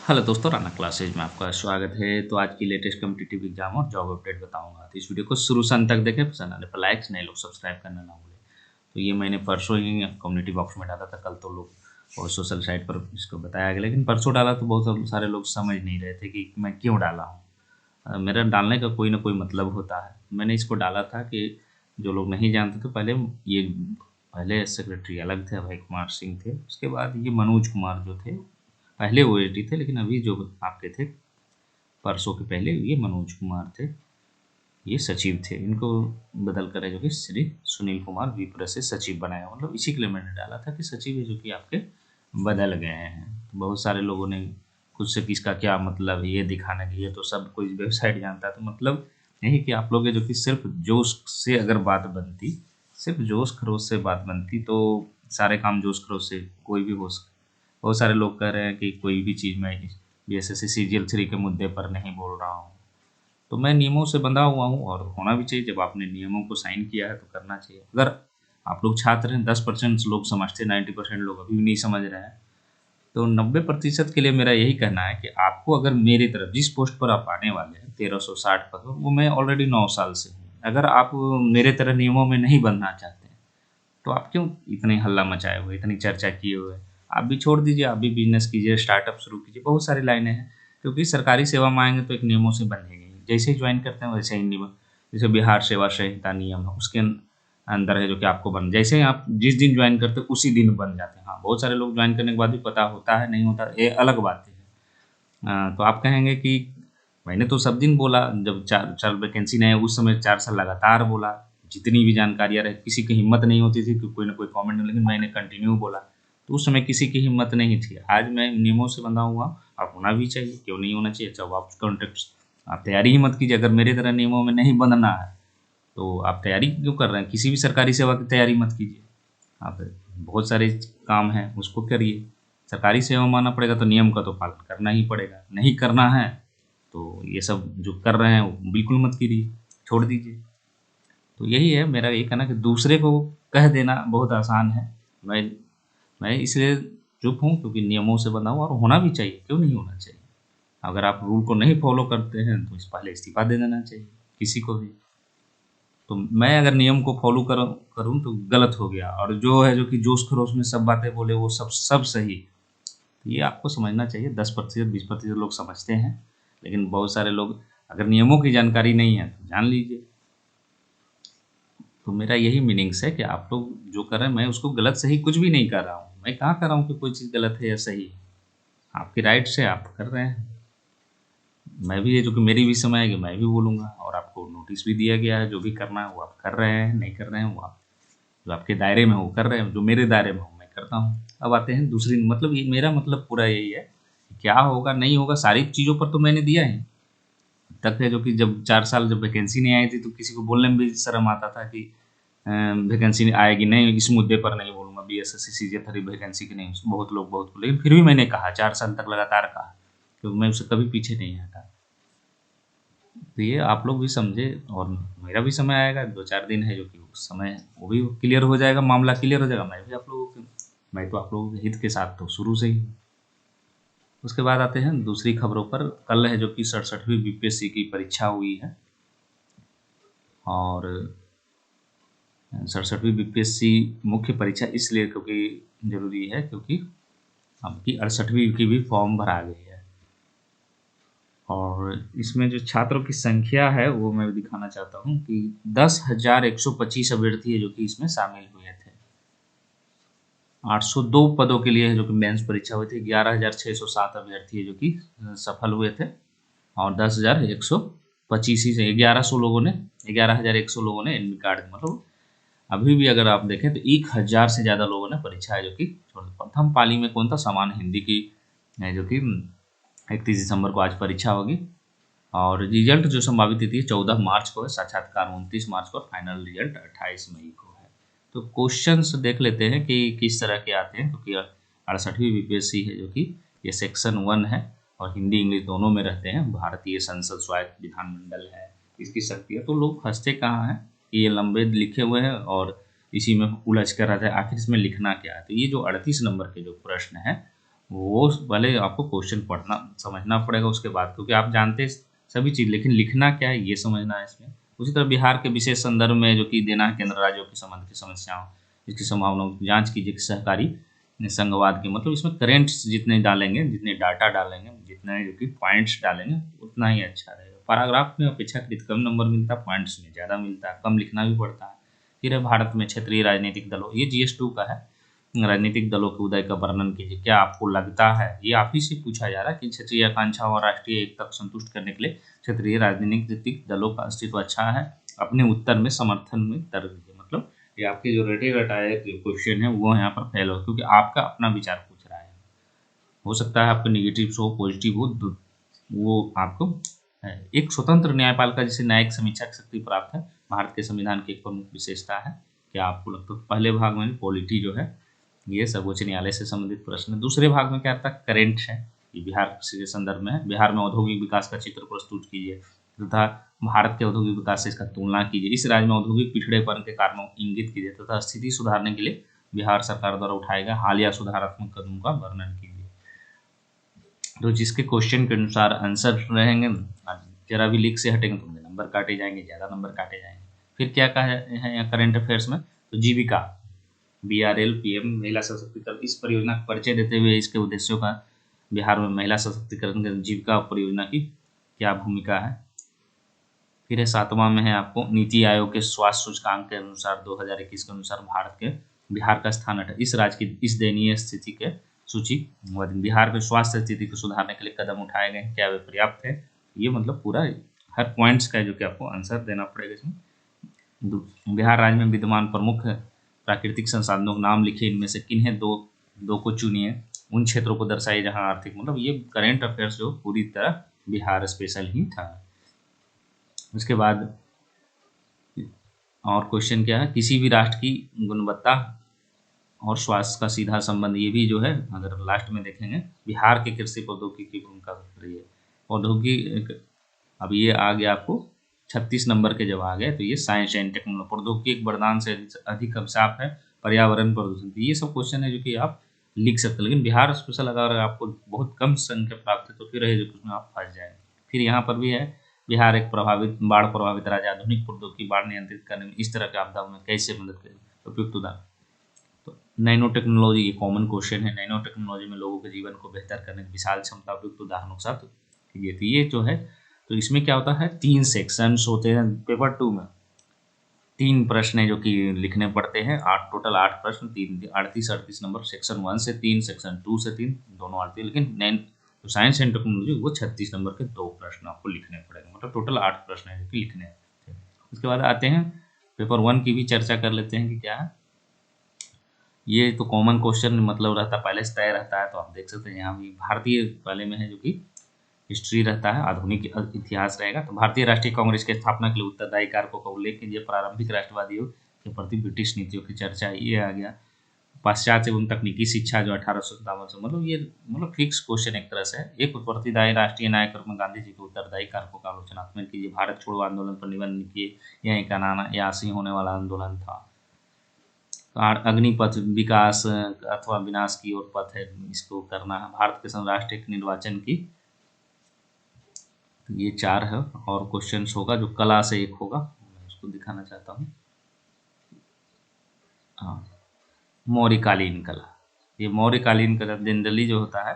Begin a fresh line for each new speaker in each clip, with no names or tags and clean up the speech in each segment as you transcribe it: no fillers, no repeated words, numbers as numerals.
Hello दोस्तों, Rana classes में आपका स्वागत है। तो आज की लेटेस्ट कॉम्पिटिटिव एग्जाम और जॉब अपडेट बताऊंगा। तो इस वीडियो को शुरू से अंत तक देखें, पसंद आने पर लाइक्स, नए लोग सब्सक्राइब करना ना भूलें। तो ये मैंने परसों ही कम्युनिटी बॉक्स में डाला था, कल तो लोग और सोशल साइट पर इसको बताया गया, लेकिन परसों डाला तो बहुत सारे लोग समझ नहीं रहे थे कि मैं क्यों डाला हूँ। मेरा डालने का कोई ना कोई मतलब होता है। मैंने इसको डाला था कि जो लोग नहीं जानते थे, पहले सेक्रेटरी अलग थे, अभय कुमार सिंह थे। उसके बाद ये मनोज कुमार जो थे, पहले ओएसडी थे, लेकिन अभी जो आपके थे परसों के पहले, ये मनोज कुमार थे, ये सचिव थे। इनको बदल कर है जो कि श्री सुनील कुमार विप्र से सचिव बनाया। मतलब इसी के लिए मैंने डाला था कि सचिव है जो कि आपके बदल गए हैं। तो बहुत सारे लोगों ने खुद से कि इसका क्या मतलब है, ये दिखाने के लिए तो सब कोई वेबसाइट जानता है। तो मतलब यही कि आप लोग जो कि सिर्फ जोश से अगर बात बनती, सिर्फ जोश खरोश से बात बनती, तो सारे काम जोश खरोश से कोई भी हो सकता। बहुत सारे लोग कह रहे हैं कि कोई भी चीज़ मैं बीएसएससी CGL 3 के मुद्दे पर नहीं बोल रहा हूँ। तो मैं नियमों से बंधा हुआ हूँ और होना भी चाहिए। जब आपने नियमों को साइन किया है तो करना चाहिए। अगर आप लोग छात्र हैं, 10% लोग समझते, 90% लोग अभी भी नहीं समझ रहे हैं, तो 90% के लिए मेरा यही कहना है कि आपको अगर मेरी तरफ जिस पोस्ट पर आप आने वाले हैं 1360 पर, वो मैं ऑलरेडी 9 साल से हूँ। अगर आप मेरे तरह नियमों में नहीं बनना चाहते तो आप क्यों इतने हल्ला मचाए हुए, इतनी चर्चा किए हुए? आप भी छोड़ दीजिए, आप भी बिजनेस कीजिए, स्टार्टअप शुरू कीजिए। बहुत सारी लाइनें हैं, क्योंकि सरकारी सेवा में आएंगे तो एक नियमों से बंधेंगे। जैसे ही ज्वाइन करते हैं वैसे ही नियम, जैसे बिहार सेवा संहिता नियम है, उसके अंदर है जो कि आपको बन, जैसे ही आप जिस दिन ज्वाइन करते हैं उसी दिन बन जाते हैं। हाँ, बहुत सारे लोग ज्वाइन करने के बाद भी पता होता है नहीं होता, ये अलग बात है। तो आप कहेंगे कि मैंने तो सब दिन बोला, जब चार चार वैकेंसी नहीं है उस समय 4 साल लगातार बोला, जितनी भी जानकारियाँ रहे, किसी की हिम्मत नहीं होती थी कि कोई ना कोई कमेंट, लेकिन मैंने कंटिन्यू बोला। तो उस समय किसी की हिम्मत नहीं थी। आज मैं नियमों से बंधा हुआ, आप होना भी चाहिए, क्यों नहीं होना चाहिए। जब आप कॉन्टेक्ट, आप तैयारी ही मत कीजिए। अगर मेरे तरह नियमों में नहीं बंधना है तो आप तैयारी क्यों कर रहे हैं? किसी भी सरकारी सेवा की तैयारी मत कीजिए। आप, बहुत सारे काम हैं उसको करिए। सरकारी सेवा में आना पड़ेगा तो नियम का तो पालन करना ही पड़ेगा। नहीं करना है तो ये सब जो कर रहे हैं वो बिल्कुल मत कीजिए, छोड़ दीजिए। तो यही है मेरा ये कहना कि दूसरे को कह देना बहुत आसान है। मैं मैं इसलिए चुप हूँ क्योंकि नियमों से बंधा हूँ, और होना भी चाहिए, क्यों नहीं होना चाहिए। अगर आप रूल को नहीं फॉलो करते हैं तो इस पहले इस्तीफा दे देना चाहिए किसी को भी। तो मैं अगर नियम को फॉलो करूँ करूँ तो गलत हो गया, और जो है जो कि जोश खरोश में सब बातें बोले वो सब सब सही। तो ये आपको समझना चाहिए। 10% 20% लोग समझते हैं, लेकिन बहुत सारे लोग, अगर नियमों की जानकारी नहीं है तो जान लीजिए। तो मेरा यही मीनिंग्स है कि आप लोग जो कर रहे हैं, मैं उसको गलत सही कुछ भी नहीं कर रहा हूँ। मैं कहाँ कर रहा हूँ कि कोई चीज़ गलत है या सही है। आपकी राइट से आप कर रहे हैं। मैं भी, ये जो कि मेरी भी समय आएगी मैं भी बोलूँगा, और आपको नोटिस भी दिया गया है। जो भी करना है वो आप कर रहे हैं, नहीं कर रहे हैं वो आप, जो आपके दायरे में हो कर रहे हैं, जो मेरे दायरे में हो मैं करता हूँ। अब आते हैं दूसरी, मतलब ये मेरा मतलब पूरा यही है, क्या होगा नहीं होगा सारी चीज़ों पर तो मैंने दिया है तक है। जो कि जब 4 साल जब वैकेंसी नहीं आई थी तो किसी को बोलने में भी शर्म आता था कि वैकेंसी आएगी नहीं, इस मुद्दे पर नहीं बोलूँगा, BSSC CGL 3 वैकेंसी की नहीं। बहुत लोग बहुत बोले, लेकिन फिर भी मैंने कहा, 4 साल तक लगातार कहा, क्योंकि मैं उससे कभी पीछे नहीं हटा। तो ये आप लोग भी समझे, और मेरा भी समय आएगा, 2-4 दिन है जो कि उस समय वो भी क्लियर हो जाएगा, मामला क्लियर हो जाएगा। मैं तो आप लोगों के हित के साथ तो शुरू से ही। उसके बाद आते हैं दूसरी खबरों पर। कल है जो कि 67वीं BPSC की परीक्षा हुई है, और 67वीं BPSC मुख्य परीक्षा इसलिए क्योंकि जरूरी है, क्योंकि आपकी 68वीं की भी फॉर्म भरा गई है। और इसमें जो छात्रों की संख्या है वो मैं दिखाना चाहता हूँ कि 10,125 अभ्यर्थी है जो कि इसमें शामिल हुए थे। 802 पदों के लिए है जो कि मेंस परीक्षा हुई थी। 11,607 अभ्यर्थी है जो कि सफल हुए थे, और 10,125 ही से 1100 लोगों ने, 11,100 लोगों ने एडमिट कार्ड, मतलब अभी भी अगर आप देखें तो 1,000 से ज़्यादा लोगों ने परीक्षा है जो कि छोड़ दी। प्रथम पाली में कौन था? सामान्य हिंदी की है जो कि 31 दिसंबर को आज परीक्षा होगी, और रिजल्ट जो संभावित तिथि 14 मार्च को है, साक्षात्कार 29 मार्च को, फाइनल रिजल्ट 28 मई को है। तो क्वेश्चंस देख लेते हैं कि किस तरह के आते हैं, क्योंकि 68वीं BPSC है जो कि ये सेक्शन 1 है, और हिंदी इंग्लिश दोनों में रहते हैं। भारतीय संसद स्वायत्त विधानमंडल है, इसकी शक्तियाँ। तो लोग हंसते कहाँ हैं कि ये लंबे लिखे हुए हैं और इसी में उलझ कर रहता है, आखिर इसमें लिखना क्या है। तो ये जो 38 नंबर के जो प्रश्न है वो पहले आपको क्वेश्चन पढ़ना समझना पड़ेगा उसके बाद, क्योंकि आप जानते सभी चीज़, लेकिन लिखना क्या है ये समझना है इसमें। उसी तरह बिहार के विशेष संदर्भ में जो कि देना है केंद्र राज्यों के संबंध की समस्याओं, इसकी संभावनाओं की जांच कीजिए कि सहकारी संघवाद की, मतलब इसमें करेंट्स जितने डालेंगे, जितने डाटा डालेंगे, जितने जो कि पॉइंट्स डालेंगे, उतना ही अच्छा रहेगा। पैराग्राफ में अपेक्षाकृत कम नंबर मिलता है, पॉइंट्स में ज़्यादा मिलता है, कम लिखना भी पड़ता है। फिर है भारत में क्षेत्रीय राजनीतिक दलों, ये GS2 का है। राजनीतिक दलों के उदय का वर्णन कीजिए। क्या आपको लगता है, ये आप ही से पूछा जा रहा है कि क्षेत्रीय आकांक्षा और राष्ट्रीय एकता को संतुष्ट करने के लिए क्षेत्रीय राजनीतिक दलों का अस्तित्व अच्छा है? अपने उत्तर में समर्थन में दर्ज कीजिए। मतलब ये आपके जो रटे रटाए जो क्वेश्चन है वो यहाँ पर फेल हो, क्योंकि आपका अपना विचार पूछ रहा है। हो सकता है आपको निगेटिव हो, पॉजिटिव हो, वो आपको है। एक स्वतंत्र न्यायपालिका जिसे न्यायिक समीक्षा की शक्ति प्राप्त है, भारत के संविधान की एक प्रमुख विशेषता है। क्या आपको लगता है? पहले भाग में पॉलिटी जो है ये सर्वोच्च न्यायालय से संबंधित प्रश्न है। दूसरे भाग में क्या आता है? करेंट है, ये बिहार के संदर्भ में है। बिहार में औद्योगिक विकास का चित्र प्रस्तुत कीजिए तथा भारत के औद्योगिक विकास से इसका तुलना कीजिए। इस राज्य में औद्योगिक पिछड़ेपन के कारणों को इंगित कीजिए तथा स्थिति सुधारने के लिए बिहार सरकार द्वारा उठाए गए हालिया सुधारात्मक कदमों का वर्णन कीजिए। तो जिसके क्वेश्चन के अनुसार आंसर रहेंगे, जरा भी लीक से हटेंगे तो उनके नंबर काटे जाएंगे, ज़्यादा नंबर काटे जाएंगे। फिर क्या कहा है यहाँ करंट अफेयर्स में? तो जीविका BRL PM महिला सशक्तिकरण, इस परियोजना का परिचय देते हुए इसके उद्देश्यों का, बिहार में महिला सशक्तिकरण के जीविका परियोजना की क्या भूमिका है। फिर है 7वां में है आपको नीति आयोग के स्वास्थ्य सूचकांक के अनुसार 2021 के अनुसार भारत के बिहार का स्थान 8 इस राज्य की इस दयनीय स्थिति के सूची। बिहार में स्वास्थ्य स्थिति को सुधारने के लिए कदम उठाए गए, क्या वे पर्याप्त है? ये मतलब पूरा हर पॉइंट्स का जो कि आपको आंसर देना पड़ेगा इसमें। बिहार राज्य में विद्यमान प्रमुख प्राकृतिक संसाधनों के नाम लिखिए, इनमें से किन्हें दो को चुनिए, उन क्षेत्रों को दर्शाइए जहां आर्थिक, मतलब ये करेंट अफेयर्स जो पूरी तरह बिहार स्पेशल ही था। उसके बाद और क्वेश्चन क्या है? किसी भी राष्ट्र की गुणवत्ता और स्वास्थ्य का सीधा संबंध, ये भी जो है अगर लास्ट में देखेंगे, बिहार के कृषि प्रौद्योगिकी की भूमिका रही है। प्रौद्योगिकी अब ये आ गया आपको 36 नंबर के जब आ गए, तो ये साइंस एंड टेक्नोलॉजी, प्रौद्योगिकी एक वरदान से अधिक अभिशाप है, पर्यावरण प्रदूषण, ये सब क्वेश्चन है जो कि आप लिख सकते हैं। लेकिन बिहार स्पेशल अगर आपको बहुत कम संख्या प्राप्त है तो फिर है जो उसमें आप फंस जाएंगे। फिर यहाँ पर भी है, बिहार एक बाढ़ प्रभावित राज्य, आधुनिक प्रौद्योगिकी बाढ़ नियंत्रित करने में इस तरह के आपदाओं में कैसे मदद करेगी? उपयुक्त उदाहरण तो नैनो टेक्नोलॉजी, ये कॉमन क्वेश्चन है। नैनो टेक्नोलॉजी में लोगों के जीवन को बेहतर करने की विशाल क्षमता, उपयुक्त उदाहरणों के साथ ये जो है। तो इसमें क्या होता है, 3 सेक्शंस होते हैं पेपर 2 में, 3 प्रश्न है जो कि लिखने पड़ते हैं, 8 टोटल 8 प्रश्न, 38 नंबर, सेक्शन 1 से 3, सेक्शन 2 से 3 दोनों आते हैं। लेकिन तो साइंस एंड टेक्नोलॉजी वो 36 नंबर के 2 प्रश्न आपको लिखने पड़ेंगे, मतलब टोटल 8 प्रश्न है जो कि लिखने हैं। उसके बाद आते हैं पेपर 1 की भी चर्चा कर लेते हैं कि क्या है। ये तो कॉमन क्वेश्चन मतलब रहता है, पहले से तय रहता है, तो आप देख सकते हैं यहाँ भी भारतीय पहले में है जो कि हिस्ट्री रहता है, आधुनिक इतिहास रहेगा। तो भारतीय राष्ट्रीय कांग्रेस की स्थापना के लिए उत्तरदायी कारकों का उल्लेख कीजिए, प्रारंभिक राष्ट्रवादियों के प्रति ब्रिटिश नीतियों की चर्चा, ये आ गया। पाश्चात्य एवं तकनीकी शिक्षा जो 1857 से, मतलब ये मतलब फिक्स क्वेश्चन एक तरह से है। एक उत्तरदायी राष्ट्रीय नायक में गांधी जी के उत्तरदायी कारकों का आलोचनात्मक कीजिए, भारत छोड़ो आंदोलन पर निबंध लिखिए, यह एक अनायासी होने वाला आंदोलन था। अग्निपथ, विकास अथवा विनाश की ओर पथ है, इसको करना है। भारत के राष्ट्रीय निर्वाचन की, तो ये 4 है। और क्वेश्चंस होगा जो कला से एक होगा, मैं उसको दिखाना चाहता हूँ। हाँ, मौर्यकालीन कला, ये मौर्यकालीन कला जनरली जो होता है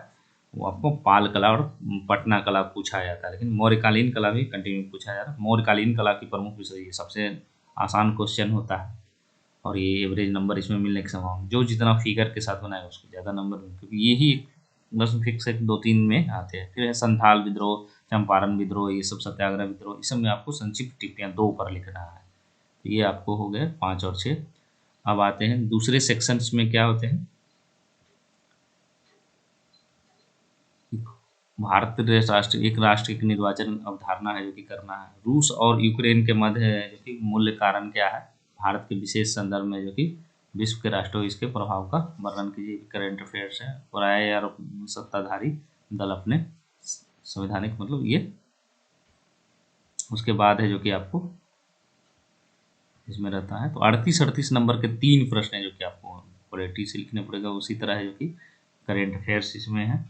वो आपको पाल कला और पटना कला पूछा जाता है, लेकिन मौर्यकालीन कला भी कंटिन्यू पूछा जा रहा है। मौर्यकालीन कला की प्रमुख विषय, ये सबसे आसान क्वेश्चन होता है और ये एवरेज नंबर इसमें मिलने की संभावना, जो जितना फिगर के साथ बनाएगा उसको ज़्यादा नंबर, क्योंकि यही बस फिक्स 2-3 में आते हैं। फिर है संथाल विद्रोह, चंपारण विद्रोह, ये सब सत्याग्रह विद्रोह, इस सब में आपको संक्षिप्त टिप्पणियाँ 2 पर लिखना है। तो ये आपको हो गए 5 और 6। अब आते हैं दूसरे सेक्शंस में क्या होते हैं। भारत राष्ट्र एक राष्ट्र की निर्वाचन अवधारणा है जो कि करना है। रूस और यूक्रेन के मध्य जो कि मूल्य कारण क्या है, भारत के विशेष संदर्भ में जो कि विश्व के राष्ट्रों इसके प्रभाव का वर्णन कीजिए। करंट अफेयर्स है। पराया या सत्ताधारी दल अपने संवैधानिक, मतलब ये उसके बाद है जो कि आपको इसमें रहता है। तो 38 नंबर के 3 प्रश्न है जो कि आपको पॉलिटी से लिखने पड़ेगा। उसी तरह है जो कि करेंट अफेयर्स इसमें है।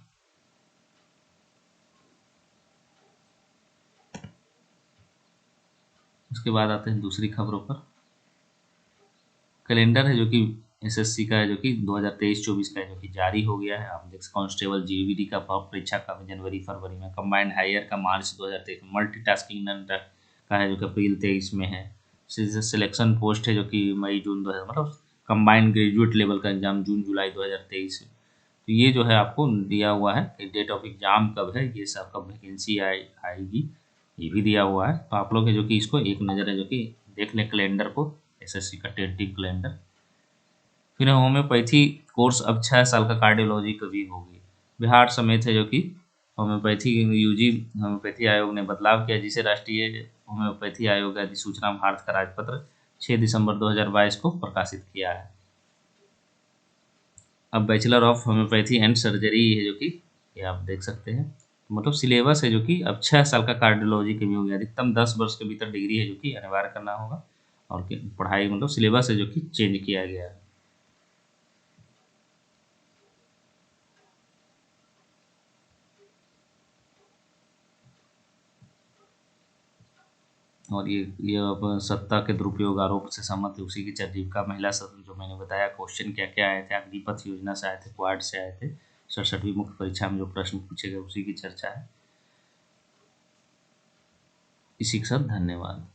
उसके बाद आते हैं दूसरी खबरों पर। कैलेंडर है जो कि एसएससी का है, जो कि 2023-24 का है, जो कि जारी हो गया है। आप देख कांस्टेबल जीबीडी का परीक्षा का जनवरी फरवरी में, कंबाइंड हायर का मार्च 2023 में, मल्टीटास्किंग का है जो कि अप्रैल 23 में है। सिलेक्शन पोस्ट है जो कि मई जून 2000, मतलब कंबाइंड ग्रेजुएट लेवल का एग्जाम जून जुलाई 2023 में। तो ये जो है आपको दिया हुआ है कि डेट ऑफ एग्जाम कब है, ये सब कब वैकेंसी आएगी, ये भी दिया हुआ है। तो आप लोग है जो कि इसको एक नज़र है जो कि देख लें कैलेंडर को, एसएससी का टेंटिव कैलेंडर। फिर होम्योपैथी कोर्स अब 6 साल का कार्डियोलॉजी का भी होगी। बिहार समेत है जो कि होम्योपैथी यूजी होम्योपैथी आयोग ने बदलाव किया, जिसे राष्ट्रीय होम्योपैथी आयोग का अधिसूचना भारत का राजपत्र 6 दिसंबर 2022 को प्रकाशित किया है। अब bachelor of homeopathy and surgery है जो कि ये आप देख सकते हैं, मतलब सिलेबस है जो कि अब 6 साल का कार्डियोलॉजी के भी हो गया। अधिकतम 10 वर्ष के भीतर डिग्री है जो कि अनिवार्य करना होगा, और पढ़ाई मतलब सिलेबस है जो कि चेंज किया गया है। और ये अब सत्ता के दुरुपयोग आरोप से सहमत है, उसी की जीविका महिला सदन, जो मैंने बताया क्वेश्चन क्या क्या आए थे, अग्निपथ योजना से आए थे, क्वाड से आए थे, 67वीं मुख्य परीक्षा में जो प्रश्न पूछे गए उसी की चर्चा है। इसी के साथ धन्यवाद।